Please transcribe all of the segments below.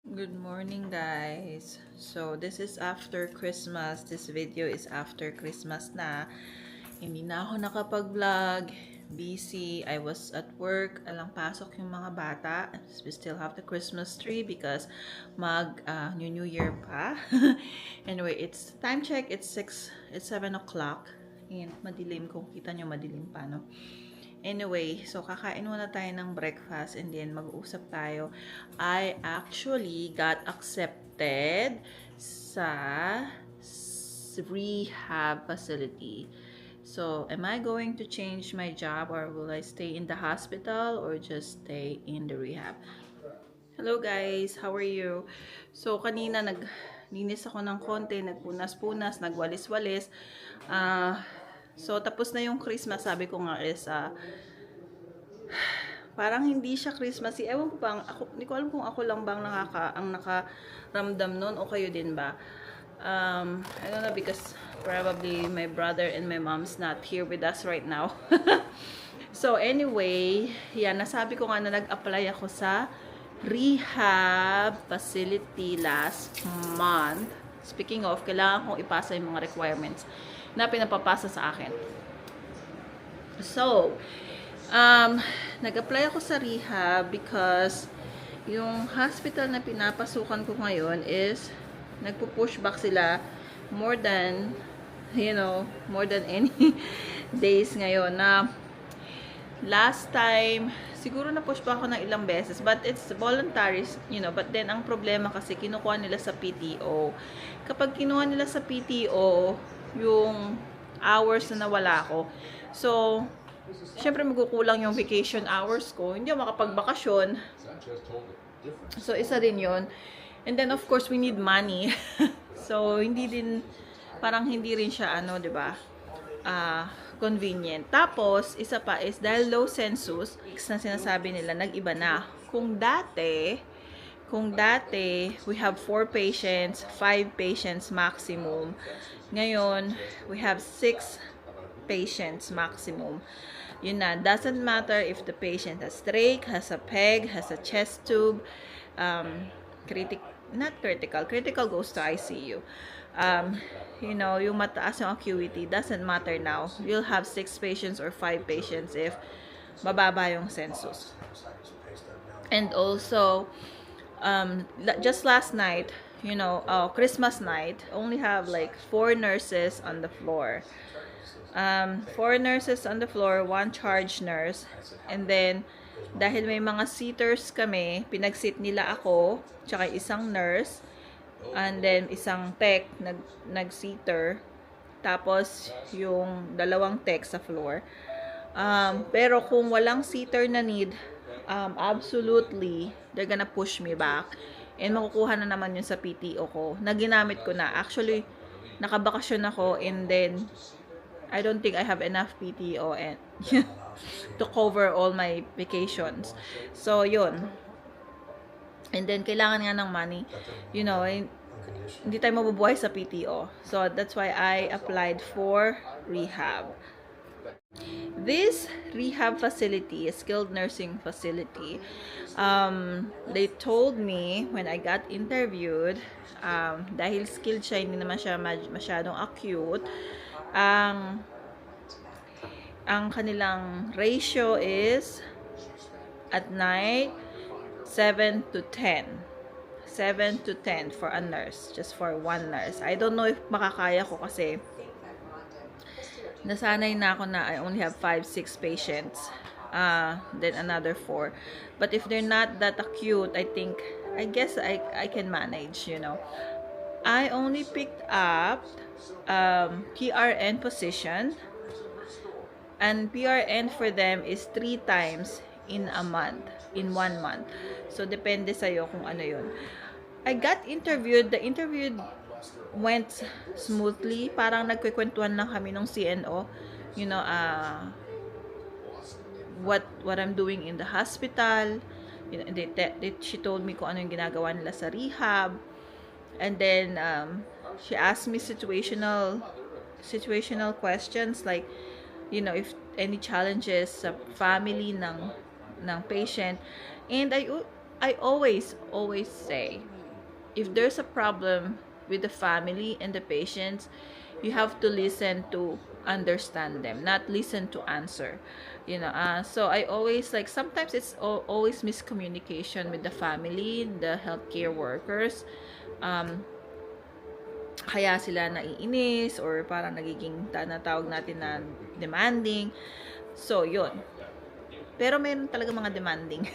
Good morning, guys. So this is after Christmas. This video is after Christmas na. Hindi na ako nakapag-vlog. Busy. I was at work. Alang pasok yung mga bata. We still have the Christmas tree because New Year pa. Anyway, it's time check. It's 7 o'clock. And madilim. Kung kita nyo, madilim pa, no? Anyway, so kakain muna tayo ng breakfast and then mag-uusap tayo. I actually got accepted sa rehab facility. So, am I going to change my job or will I stay in the hospital or just stay in the rehab? Hello guys, how are you? So, kanina naglinis ako ng konti, nagpunas-punas, nagwalis-walis. So, tapos na yung Christmas, sabi ko nga is, parang hindi siya Christmassy. Ewan ko bang, hindi ko alam kung ako lang bang ang nakaramdam nun o kayo din ba? I don't know because probably my brother and my mom's not here with us right now. So, anyway, yan, nasabi ko nga na nag-apply ako sa rehab facility last month. Speaking of, kailangan kong ipasa yung mga requirements na pinapapasa sa akin. So, nag-apply ako sa rehab because yung hospital na pinapasukan ko ngayon is nagpo-push back sila more than any days ngayon na last time siguro na-push back ako ng ilang beses but it's voluntary, but then ang problema kasi kinukuha nila sa PTO. Kapag kinuha nila sa PTO yung hours na nawala ako, so syempre magkukulang yung vacation hours ko, hindi ako makapagbakasyon. So isa din yun. And then of course we need money. So parang hindi rin siya di ba? Convenient. Tapos isa pa is dahil low census, na sinasabi nila nag-iba na. Kung dati we have 4 patients, 5 patients maximum. Ngayon we have 6 patients maximum. Yun na, doesn't matter if the patient has trach, has a PEG, has a chest tube, critical goes to ICU. Yung mataas yung acuity, doesn't matter now. You'll have 6 patients or 5 patients if mababa yung census. And also, just last night, Christmas night, only have like 4 nurses on the floor. 4 nurses on the floor, 1 charge nurse. And then, dahil may mga seaters kami, pinag-seat nila ako, tsaka isang nurse, and then isang tech, nag-seater, tapos yung 2 tech sa floor. Pero kung walang seater na need, absolutely, they're gonna push me back. And makukuha na naman yun sa PTO ko, na ginamit ko na. Actually, nakabakasyon ako, and then, I don't think I have enough PTO and to cover all my vacations. So, yun. And then, kailangan nga ng money. Hindi tayo mabubuhay sa PTO. So, that's why I applied for rehab. This rehab facility, a skilled nursing facility, they told me when I got interviewed, dahil skilled siya, hindi naman siya masyadong acute, ang kanilang ratio is at night 7 to 10 for a nurse, just for 1 nurse. I don't know if makakaya ko kasi nasanay na ako na I only have 5-6 patients, then another 4. But if they're not that acute, I guess I can manage, I only picked up PRN position, and PRN for them is 3 times in 1 month. So depende sa'yo kung ano yun. I got interviewed. The interview went smoothly. Parang nagkikwentuhan lang kami ng CNO, what I'm doing in the hospital. She told me kung ano yung ginagawa nila sa rehab. And then she asked me situational questions like, if any challenges sa family ng patient. And I always say, if there's a problem with the family and the patients, you have to listen to understand them, not listen to answer. So I always like, sometimes it's always miscommunication with the family, the healthcare workers. Kaya sila naiinis or parang nagiging natawag natin na demanding. So, yun. Pero meron talaga mga demanding.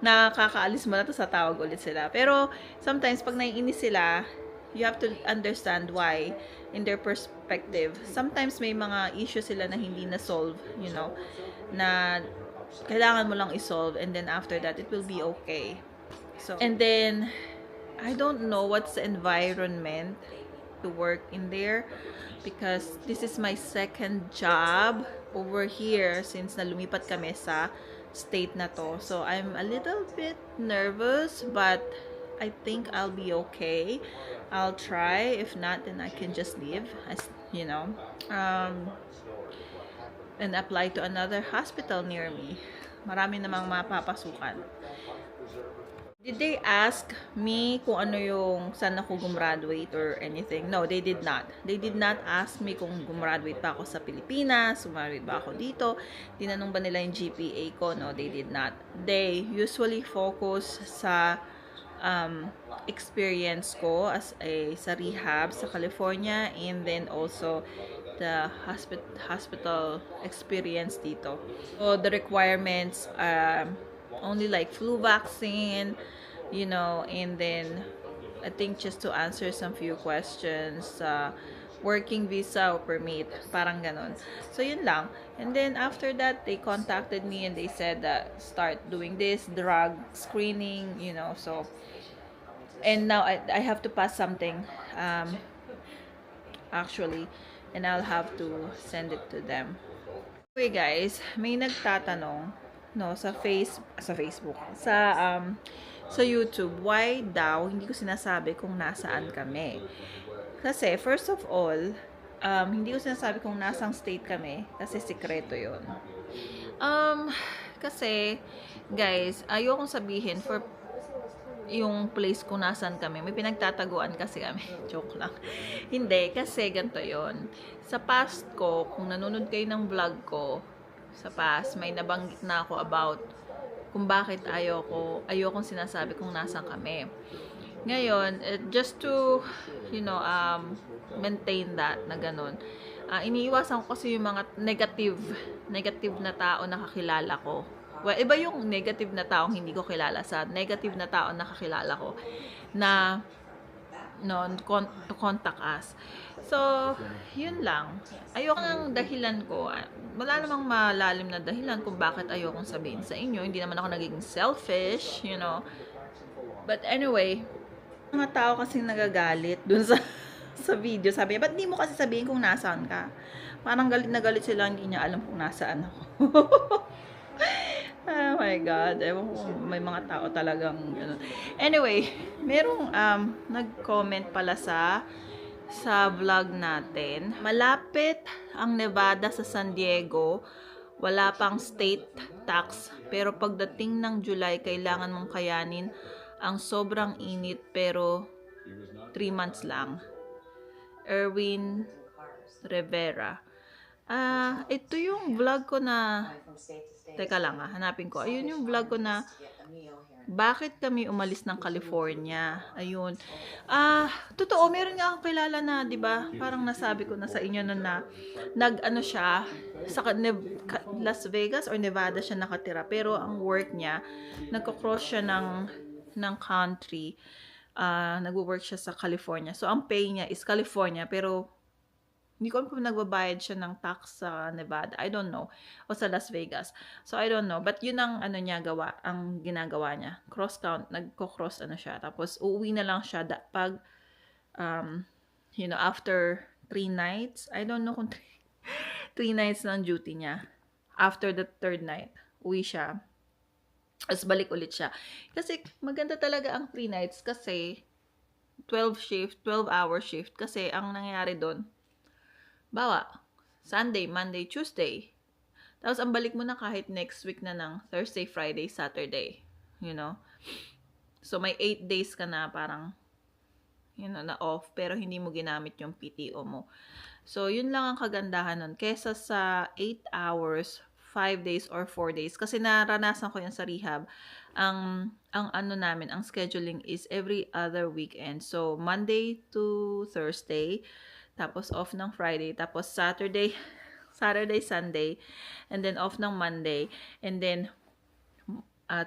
Nakakaalis mo na to sa tawag ulit sila. Pero sometimes pag naiinis sila, you have to understand why in their perspective. Sometimes may mga issue sila na hindi na-solve, na kailangan mo lang i-solve, and then after that, it will be okay. So, and then, I don't know what's the environment to work in there, because this is my second job over here since na lumipat kami sa state na to. So I'm a little bit nervous, but I think I'll be okay. I'll try. If not, then I can just leave, and apply to another hospital near me. Marami namang mapapasukan. Did they ask me kung ano yung saan ako gumraduate or anything? No, they did not. They did not ask me kung gumraduate ba ako sa Pilipinas, gumraduate ba ako dito, tinanong ba nila yung GPA ko? No, they did not. They usually focus sa experience ko sa rehab sa California, and then also the hospital experience dito. So the requirements, only like flu vaccine, and then I think just to answer some few questions, working visa or permit, parang ganon. So yun lang. And then after that, they contacted me and they said that start doing this drug screening, so, and now I have to pass something, actually, and I'll have to send it to them. Okay guys, may nagtatanong sa Facebook, sa YouTube, why daw hindi ko sinasabi kung nasaan kami. Kasi first of all, hindi ko sinasabi kung nasang state kami kasi sikreto 'yon. Kasi guys, ayokong sabihin for yung place kung nasan kami. May pinagtataguan kasi kami. Joke lang. Hindi, kasi ganito yon. Sa past ko, kung nanonood kayo ng vlog ko, sa past, may nabanggit na ako about kung bakit ayokong sinasabi kung nasan kami. Ngayon, just to, maintain that na ganun. Iniiwasan ko kasi yung mga negative na tao na kakilala ko. Well, iba yung negative na taong hindi ko kilala sa negative na tao na kakilala ko na to contact us. So, yun lang. Ayoko ng dahilan ko. Wala namang malalim na dahilan kung bakit ayokong sabihin sa inyo. Hindi naman ako nagiging selfish, But anyway, mga tao kasing nagagalit dun sa video. Sabi niya, ba't di mo kasi sabihin kung nasaan ka? Parang galit na galit sila, hindi niya alam kung nasaan ako. Oh my God. Ewan ko, may mga tao talagang gano'n. Anyway, merong nag-comment pala sa vlog natin. Malapit ang Nevada sa San Diego. Wala pang state tax. Pero pagdating ng July, kailangan mong kayanin ang sobrang init, pero 3 months lang. Erwin Rivera. Ito yung vlog ko na, teka lang hanapin ko. Ayun yung vlog ko na, bakit kami umalis ng California. Ayun. Totoo, meron nga akong kilala na, di ba? Parang nasabi ko na sa inyo noon na, siya, sa Las Vegas or Nevada siya nakatira. Pero ang work niya, nagko-cross siya ng country. Nagwo-work siya sa California. So, ang pay niya is California, pero hindi ko alam kung nagbabayad siya ng tax sa Nevada. I don't know. O sa Las Vegas. So, I don't know. But yun ang ang ginagawa niya. Nagko-cross siya. Tapos, uuwi na lang siya pag, after 3 nights. I don't know kung 3 nights ng duty niya. After the 3rd night, uwi siya. Tapos balik ulit siya. Kasi maganda talaga ang 3 nights kasi 12-hour shift. Kasi ang nangyayari doon, bawa, Sunday, Monday, Tuesday. Tapos ang balik mo na kahit next week na ng Thursday, Friday, Saturday. So, may 8 days ka na parang, na off, pero hindi mo ginamit yung PTO mo. So, yun lang ang kagandahan nun. Kesa sa 8 hours, 5 days or 4 days. Kasi naranasan ko yan sa rehab. Ang ano namin, ang scheduling is every other weekend. So, Monday to Thursday. Tapos off ng Friday. Tapos Saturday, Sunday. And then off ng Monday. And then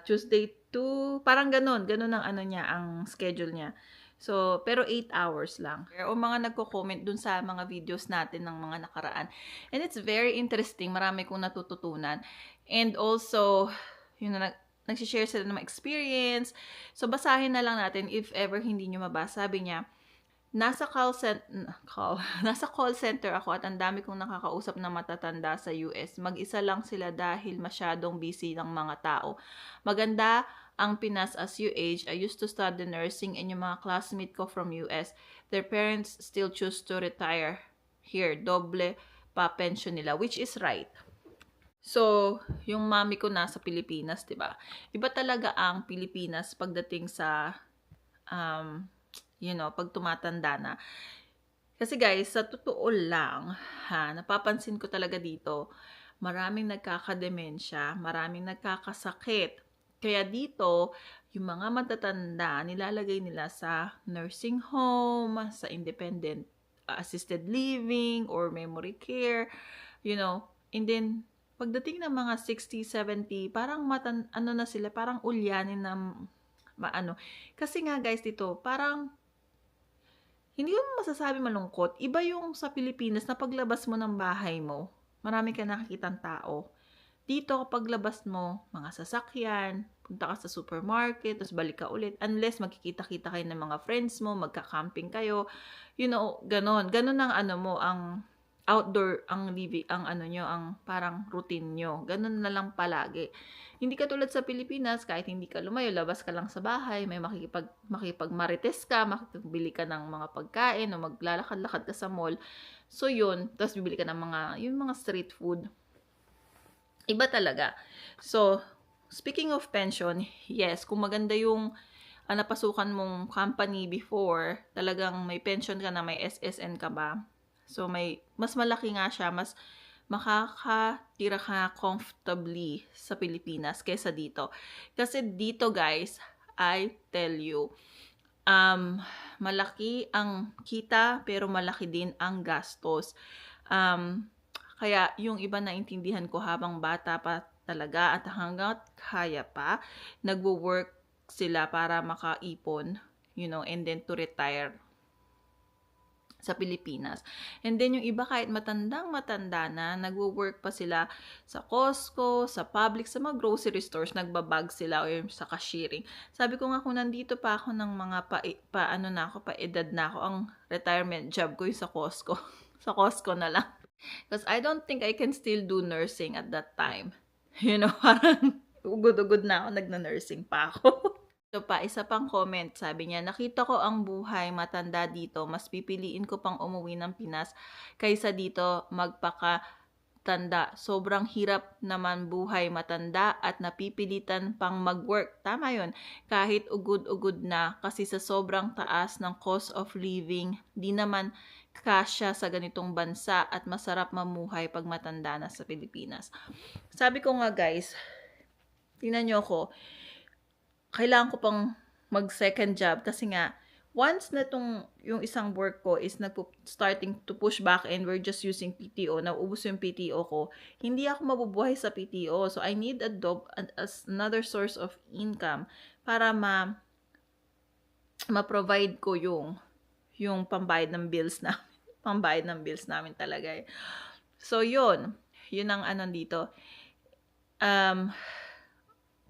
Tuesday to, parang ganun ang ano niya, ang schedule niya. So, pero 8 hours lang. O mga nagko-comment dun sa mga videos natin ng mga nakaraan. And it's very interesting. Marami kong natututunan. And also, nagsishare sila ng mga experience. So, basahin na lang natin if ever hindi nyo mabasa. Sabi niya, nasa call center ako at ang dami kong nakakausap na matatanda sa US. Mag-isa lang sila dahil masyadong busy ng mga tao. Maganda ang Pinas as you age. I used to study nursing and yung mga classmate ko from US, their parents still choose to retire here. Doble pa pension nila, which is right. So, yung mami ko nasa Pilipinas, 'di ba? Iba talaga ang Pilipinas pagdating sa pag tumatanda na. Kasi guys, sa totoo lang, napapansin ko talaga dito, maraming nagkakademensya, maraming nagkakasakit. Kaya dito, yung mga matatanda, nilalagay nila sa nursing home, sa independent assisted living, or memory care, and then, pagdating ng mga 60, 70, parang na sila, parang ulyanin na Kasi nga guys dito, parang hindi ko masasabi malungkot. Iba yung sa Pilipinas na paglabas mo ng bahay mo, marami ka nakikitang tao. Dito kapag labas mo, mga sasakyan, punta ka sa supermarket, tapos balik ka ulit. Unless magkikita-kita kayo ng mga friends mo, magka-camping kayo. Ganon. Ganon ang ang outdoor, ang living, ang parang routine nyo. Ganon na lang palagi. Hindi ka tulad sa Pilipinas, kahit hindi ka lumayo, labas ka lang sa bahay, may makikipagmarites ka, makikibili ka ng mga pagkain, o maglalakad-lakad ka sa mall. So yun, tapos bibili ka ng mga street food. Iba talaga. So, speaking of pension, yes, kung maganda yung napasukan mong company before, talagang may pension ka na, may SSN ka ba? So, mas malaki nga siya, mas makakatira ka comfortably sa Pilipinas kaysa dito. Kasi dito guys, I tell you, malaki ang kita pero malaki din ang gastos. Kaya yung iba naintindihan ko habang bata pa talaga at hanggat kaya pa, nagwo-work sila para makaipon, and then to retire sa Pilipinas. And then yung iba kahit matanda na, nagwo-work pa sila sa Costco, sa Publix, sa mga grocery stores, nagbabag sila o sa cashiering. Sabi ko nga kung nandito pa ako ng mga pa-edad na ako, ang retirement job ko yung sa Costco. Sa Costco na lang. Because I don't think I can still do nursing at that time. Parang ugod-ugod na ako, nagna-nursing pa ako. So isa pang comment, sabi niya, nakita ko ang buhay matanda dito, mas pipiliin ko pang umuwi ng Pinas kaysa dito magpakatanda. Sobrang hirap naman buhay matanda at napipilitan pang mag-work. Tama yun. Kahit ugod-ugod na kasi sa sobrang taas ng cost of living, di naman kasya sa ganitong bansa at masarap mamuhay pag matanda na sa Pilipinas. Sabi ko nga guys, tingnan nyo ko, kailangan ko pang mag-second job kasi nga, once na yung isang work ko is starting to push back and we're just using PTO, nauubos yung PTO ko, hindi ako mabubuhay sa PTO. So, I need as another source of income para ma-provide ko yung pambayad ng bills namin. Pambayad ng bills namin talaga eh. So, yun ang dito.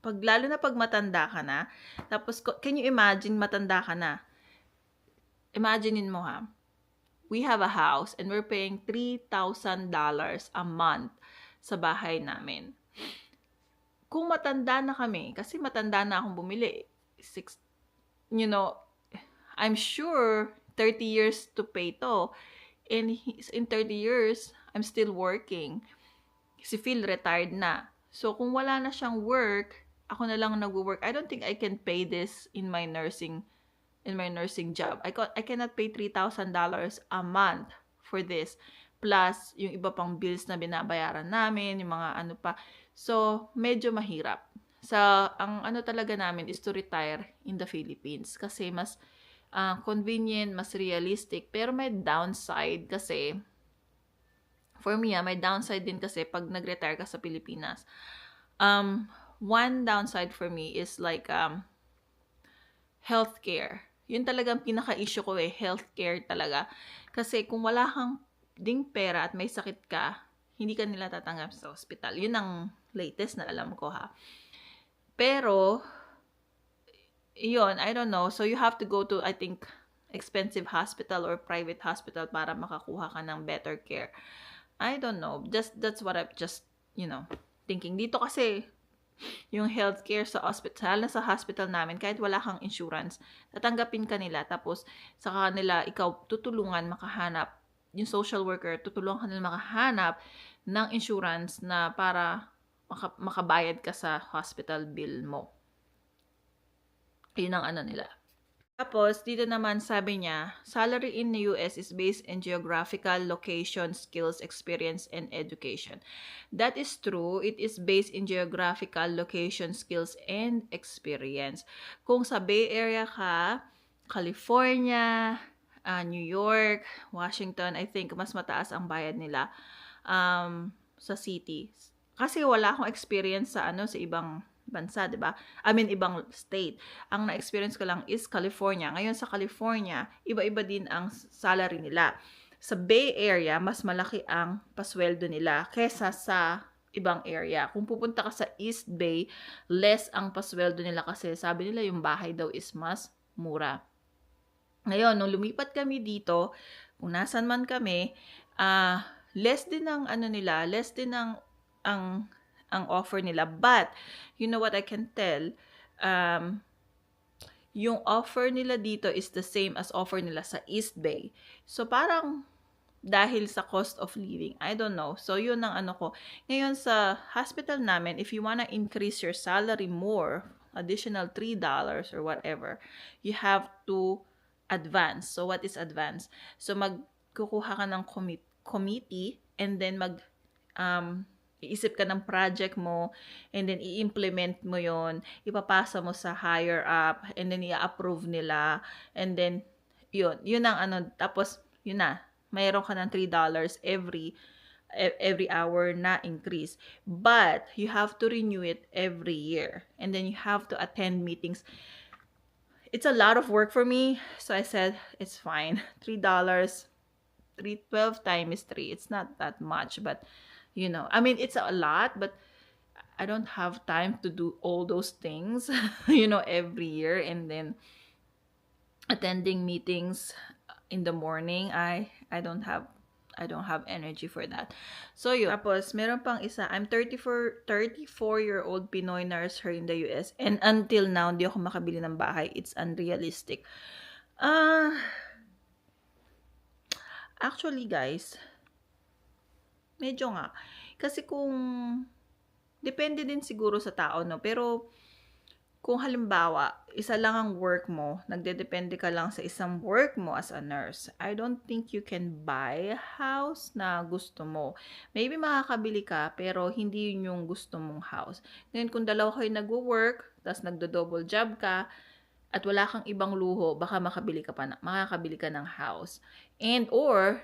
Lalo na pag matanda ka na, tapos, can you imagine, matanda ka na? Imaginein mo ha, we have a house and we're paying $3,000 a month sa bahay namin. Kung matanda na kami, kasi matanda na akong bumili, I'm sure 30 years to pay to. And in 30 years, I'm still working. Kasi Phil retired na. So, kung wala na siyang work, ako na lang nagwo-work. I don't think I can pay this in my nursing job. I cannot pay $3,000 a month for this. Plus, yung iba pang bills na binabayaran namin, yung mga ano pa. So, medyo mahirap. Ang ano talaga namin is to retire in the Philippines kasi mas convenient, mas realistic. Pero may downside kasi, for me, may downside din kasi pag nag-retire ka sa Pilipinas. One downside for me is like healthcare. Yun talagang pinaka-issue ko healthcare talaga. Kasi kung wala kang ding pera at may sakit ka, hindi ka nila tatanggap sa hospital. Yun ang latest na alam ko ha. Pero, yun, I don't know. So, you have to go to, I think, expensive hospital or private hospital para makakuha ka ng better care. I don't know. That's what I'm just, thinking. Dito kasi, yung healthcare sa hospital namin, kahit wala kang insurance, tatanggapin ka nila. Tapos, sa kanila, ikaw tutulungan makahanap, yung social worker, tutulungan ka nila makahanap ng insurance na para makabayad ka sa hospital bill mo. Yun ang ano nila. Tapos, dito naman sabi niya, salary in the US is based on geographical location, skills, experience, and education. That is true. It is based in geographical location, skills, and experience. Kung sa Bay Area ka, California, New York, Washington, I think mas mataas ang bayad nila sa city. Kasi wala akong experience sa sa ibang bansa, 'di ba? Ibang state. Ang na-experience ko lang is California. Ngayon sa California, iba-iba din ang salary nila. Sa Bay Area, mas malaki ang pasweldo nila kaysa sa ibang area. Kung pupunta ka sa East Bay, less ang pasweldo nila kasi sabi nila yung bahay daw is mas mura. Ngayon, nung lumipat kami dito, kung nasan man kami, less din ang less din ang offer nila. But, you know what I can tell? Yung offer nila dito is the same as offer nila sa East Bay. So, parang dahil sa cost of living, I don't know. So, yun ang ko. Ngayon, sa hospital namin, if you wanna increase your salary more, additional $3 or whatever, you have to advance. So, what is advance? So, magkukuha ka ng committee and then iisip ka ng project mo, and then i-implement mo yon, ipapasa mo sa higher up, and then i-approve nila, and then, yun ang tapos, yun na, mayroon ka ng $3 every hour na increase. But, you have to renew it every year, and then you have to attend meetings. It's a lot of work for me, so I said, it's fine. $3, 12 times 3, it's not that much, but it's a lot, but I don't have time to do all those things, every year, and then attending meetings in the morning. I don't have energy for that. So yun. Tapos meron pang isa, I'm 34-year-old Pinoy nurse here in the US, and until now hindi ako makabili ng bahay. It's unrealistic. Actually guys, medyo nga. Kasi depende din siguro sa tao, no? Pero, kung halimbawa, isa lang ang work mo, nagdedepende ka lang sa isang work mo as a nurse, I don't think you can buy a house na gusto mo. Maybe makakabili ka, pero hindi yun yung gusto mong house. Ngayon, kung dalawa kayo nagwo-work, tapos nagdo-double job ka, at wala kang ibang luho, baka makakabili ka ng house. And or,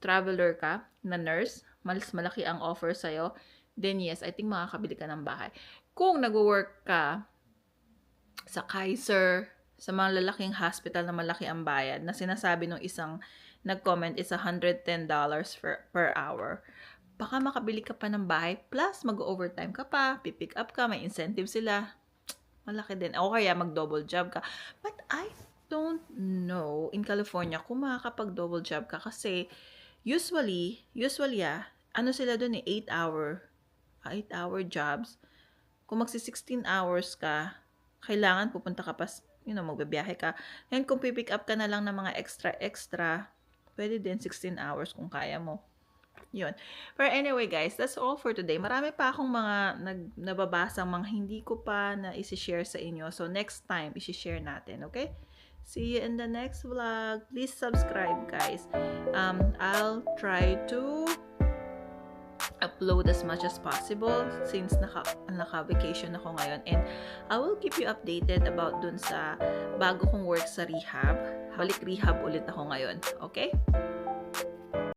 traveler ka na nurse, mas malaki ang offer sa'yo, then yes, I think makakabili ka ng bahay. Kung nag-work ka sa Kaiser, sa mga lalaking hospital na malaki ang bayad, na sinasabi ng isang nag-comment is $110 per hour, baka makabili ka pa ng bahay, plus mag-overtime ka pa, pipick up ka, may incentive sila, malaki din. O kaya mag-double job ka. But I don't know in California kung makakapag-double job ka kasi usually sila dun 8-hour jobs. Kung magsi-16 hours ka, kailangan pupunta ka pa, magbabiyahe ka. And kung pipick up ka na lang ng mga extra, pwede din 16 hours kung kaya mo. Yun. But anyway guys, that's all for today. Marami pa akong mga nababasang mga hindi ko pa na isi-share sa inyo. So next time, isi-share natin, okay? See you in the next vlog. Please subscribe guys. I'll try to upload as much as possible since naka-vacation ako ngayon, and I will keep you updated about dun sa bago kong work sa rehab. Balik rehab ulit ako ngayon, okay?